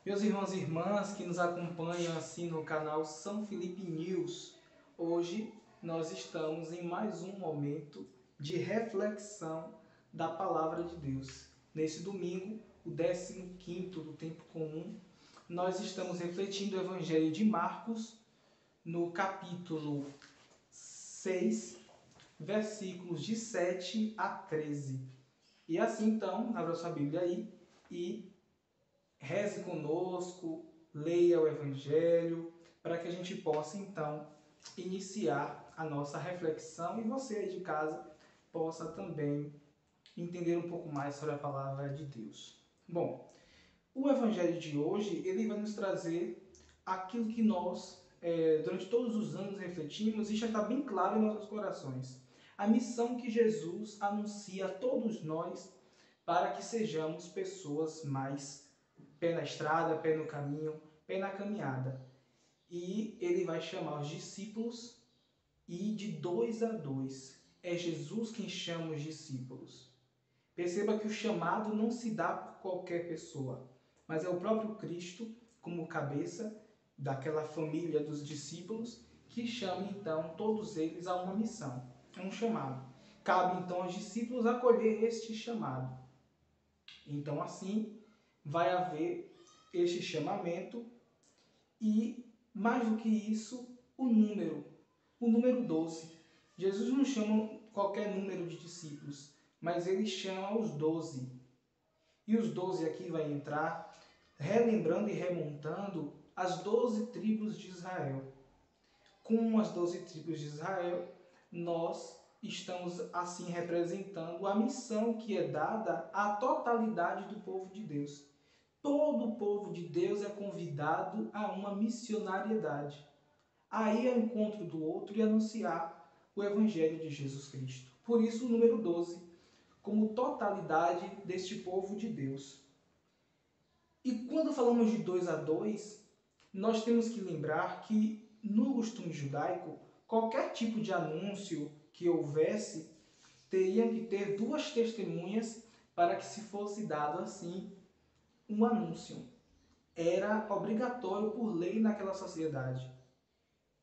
Meus irmãos e irmãs que nos acompanham assim no canal São Felipe News, hoje nós estamos em mais um momento de reflexão da Palavra de Deus. Nesse domingo, o 15º do Tempo Comum, nós estamos refletindo o Evangelho de Marcos no capítulo 6, versículos de 7 a 13. E assim então, abra sua Bíblia aí e reze conosco, leia o Evangelho, para que a gente possa então iniciar a nossa reflexão e você aí de casa possa também entender um pouco mais sobre a palavra de Deus. Bom, o Evangelho de hoje ele vai nos trazer aquilo que nós durante todos os anos refletimos e já está bem claro em nossos corações. A missão que Jesus anuncia a todos nós para que sejamos pessoas mais pé na estrada, pé no caminho, pé na caminhada. E ele vai chamar os discípulos e de 2 a 2. É Jesus quem chama os discípulos. Perceba que o chamado não se dá por qualquer pessoa, mas é o próprio Cristo, como cabeça daquela família dos discípulos, que chama então todos eles a uma missão, a um chamado. Cabe então aos discípulos acolher este chamado. Então assim vai haver este chamamento e, mais do que isso, o número 12. Jesus não chama qualquer número de discípulos, mas ele chama os 12. E os 12 aqui vai entrar relembrando e remontando as 12 tribos de Israel. Com as 12 tribos de Israel, nós estamos assim representando a missão que é dada à totalidade do povo de Deus. Todo o povo de Deus é convidado a uma missionariedade, a ir ao encontro do outro e anunciar o Evangelho de Jesus Cristo. Por isso, o número 12, como totalidade deste povo de Deus. E quando falamos de 2 a 2, nós temos que lembrar que no costume judaico, qualquer tipo de anúncio que houvesse, teriam que ter 2 testemunhas para que se fosse dado assim um anúncio. Era obrigatório por lei naquela sociedade.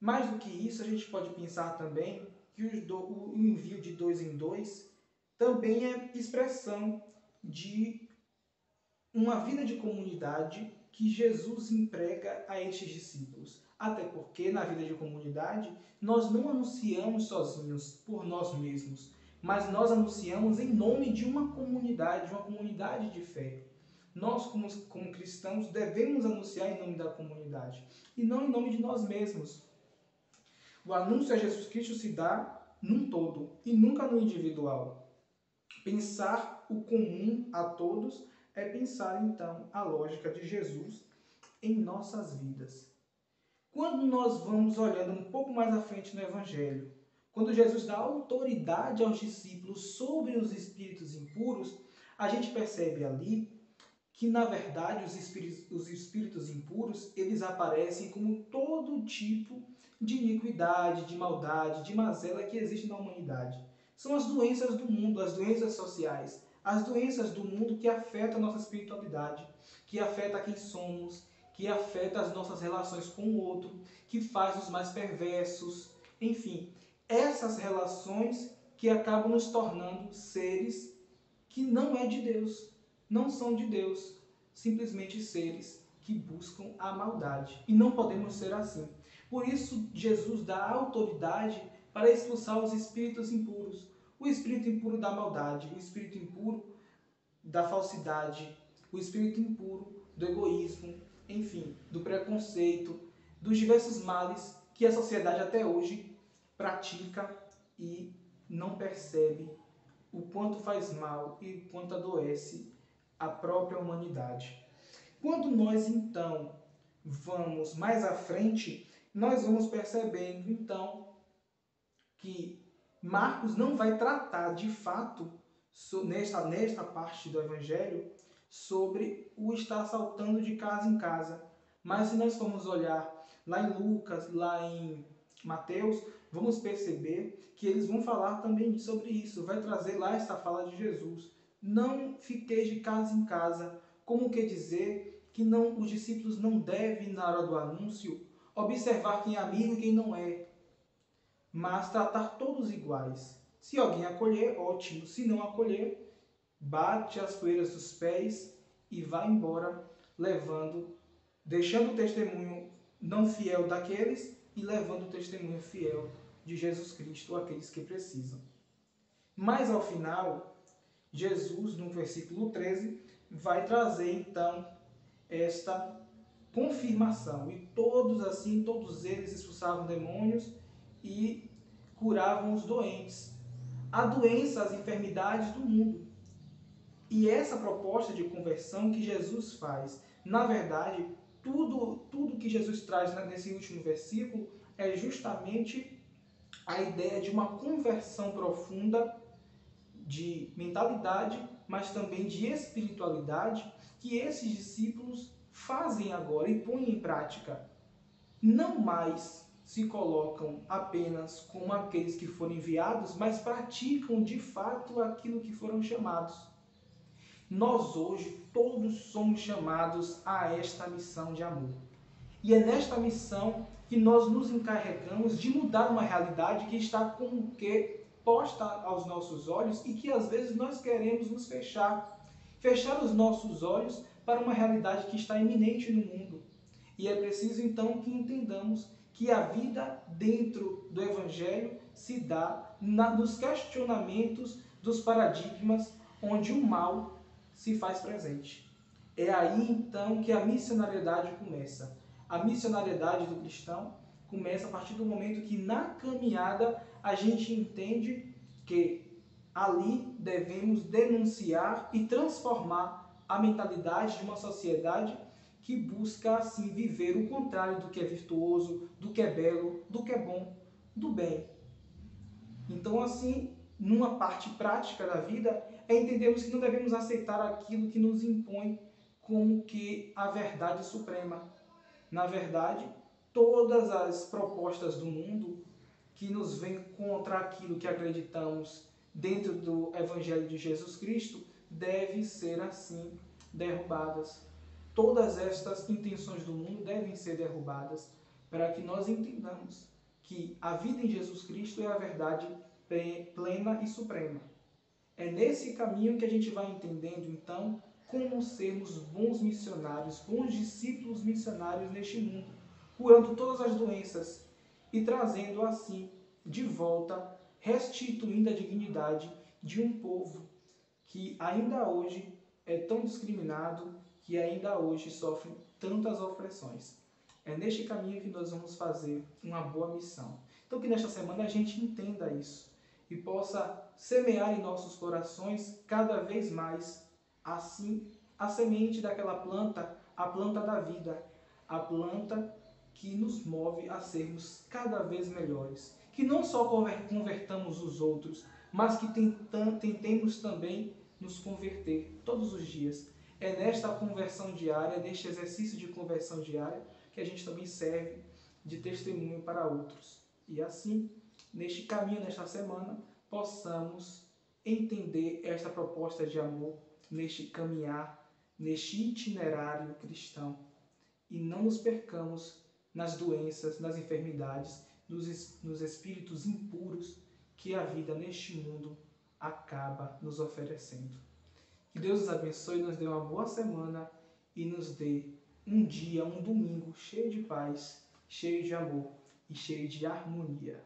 Mais do que isso, a gente pode pensar também que o envio de 2 em 2 também é expressão de uma vida de comunidade que Jesus emprega a estes discípulos. Até porque na vida de comunidade nós não anunciamos sozinhos por nós mesmos, mas nós anunciamos em nome de uma comunidade de fé. Nós, como cristãos, devemos anunciar em nome da comunidade e não em nome de nós mesmos. O anúncio a Jesus Cristo se dá num todo e nunca no individual. Pensar o comum a todos é pensar, então, a lógica de Jesus em nossas vidas. Quando nós vamos olhando um pouco mais à frente no Evangelho, quando Jesus dá autoridade aos discípulos sobre os espíritos impuros, a gente percebe ali que, na verdade, os espíritos impuros, eles aparecem como todo tipo de iniquidade, de maldade, de mazela que existe na humanidade. São as doenças do mundo, as doenças sociais, as doenças do mundo que afetam a nossa espiritualidade, que afeta quem somos, que afeta as nossas relações com o outro, que faz os mais perversos, enfim, essas relações que acabam nos tornando seres que não é de Deus, não são de Deus, simplesmente seres que buscam a maldade. E não podemos ser assim. Por isso, Jesus dá autoridade para expulsar os espíritos impuros. O espírito impuro da maldade, o espírito impuro da falsidade, o espírito impuro do egoísmo, enfim, do preconceito, dos diversos males que a sociedade até hoje pratica e não percebe o quanto faz mal e o quanto adoece a própria humanidade. Quando nós, então, vamos mais à frente, nós vamos percebendo, então, que Marcos não vai tratar, de fato, nesta parte do Evangelho, sobre o estar saltando de casa em casa. Mas se nós formos olhar lá em Lucas, lá em Mateus, vamos perceber que eles vão falar também sobre isso. Vai trazer lá essa fala de Jesus. Não fiqueis de casa em casa. Como quer dizer que não, os discípulos não devem, na hora do anúncio, observar quem é amigo e quem não é, mas tratar todos iguais. Se alguém acolher, ótimo. Se não acolher, bate as poeiras dos pés e vai embora, deixando o testemunho não fiel daqueles e levando o testemunho fiel de Jesus Cristo àqueles que precisam. Mas ao final, Jesus, no versículo 13, vai trazer então esta confirmação. E todos eles expulsavam demônios e curavam os doentes. A doença, as enfermidades do mundo. E essa proposta de conversão que Jesus faz, na verdade, tudo que Jesus traz nesse último versículo é justamente a ideia de uma conversão profunda de mentalidade, mas também de espiritualidade, que esses discípulos fazem agora e põem em prática. Não mais se colocam apenas como aqueles que foram enviados, mas praticam de fato aquilo que foram chamados. Nós hoje todos somos chamados a esta missão de amor. E é nesta missão que nós nos encarregamos de mudar uma realidade que está como que posta aos nossos olhos e que às vezes nós queremos nos fechar os nossos olhos para uma realidade que está iminente no mundo. E é preciso então que entendamos que a vida dentro do Evangelho se dá nos questionamentos dos paradigmas onde o mal se faz presente. É aí então que a missionariedade começa. A missionariedade do cristão começa a partir do momento que na caminhada a gente entende que ali devemos denunciar e transformar a mentalidade de uma sociedade que busca assim viver o contrário do que é virtuoso, do que é belo, do que é bom, do bem. Então assim, numa parte prática da vida, entendermos que não devemos aceitar aquilo que nos impõe como que a verdade suprema. Na verdade, todas as propostas do mundo que nos vêm contra aquilo que acreditamos dentro do Evangelho de Jesus Cristo devem ser assim derrubadas. Todas estas intenções do mundo devem ser derrubadas para que nós entendamos que a vida em Jesus Cristo é a verdade plena e suprema. É nesse caminho que a gente vai entendendo, então, como sermos bons missionários, bons discípulos missionários neste mundo, curando todas as doenças e trazendo assim de volta, restituindo a dignidade de um povo que ainda hoje é tão discriminado, que ainda hoje sofre tantas opressões. É neste caminho que nós vamos fazer uma boa missão. Então que nesta semana a gente entenda isso e possa semear em nossos corações cada vez mais, assim, a semente daquela planta, a planta da vida, a planta que nos move a sermos cada vez melhores. Que não só convertamos os outros, mas que tentemos também nos converter todos os dias. É nesta conversão diária, neste exercício de conversão diária, que a gente também serve de testemunho para outros. E assim, neste caminho, nesta semana, possamos entender esta proposta de amor, neste caminhar, neste itinerário cristão. E não nos percamos nas doenças, nas enfermidades, nos espíritos impuros que a vida neste mundo acaba nos oferecendo. Que Deus nos abençoe, nos dê uma boa semana e nos dê um dia, um domingo cheio de paz, cheio de amor e cheio de harmonia.